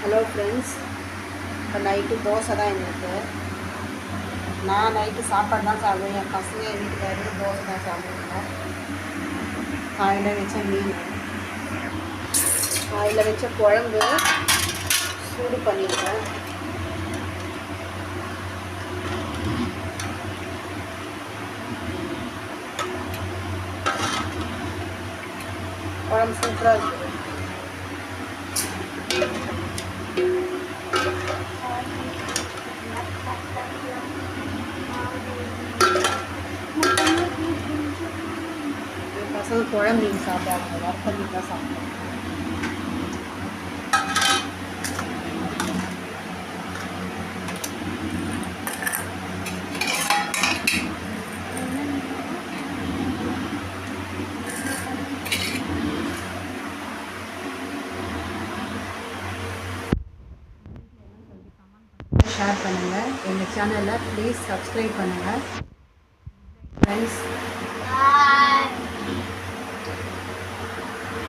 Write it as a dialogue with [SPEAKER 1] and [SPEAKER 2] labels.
[SPEAKER 1] Hello friends, இப்போ night dosa தான் எங்களுக்கு. நான் நைட்டு சாப்பாடு தான் சாப்பிடுவேன். என் பசங்க என் வீட்டுக்காரரு தோசை தான் சாப்பிடுவாங்க. காலையில் வச்ச மீன், காலையில் வச்ச குழம்பு சூடு பண்ணிடுவேன். குழம்பு சூப்பராக இருக்குது. பசங்க குழம்பு மீன் சாப்பிடாங்க, வறுத்த மீன் தான் சாப்பிடுவாங்க. ஷேர் பண்ணுங்கள், எங்கள் சேனலை ப்ளீஸ் சப்ஸ்கிரைப் பண்ணுங்கள் ஃப்ரெண்ட்ஸ்.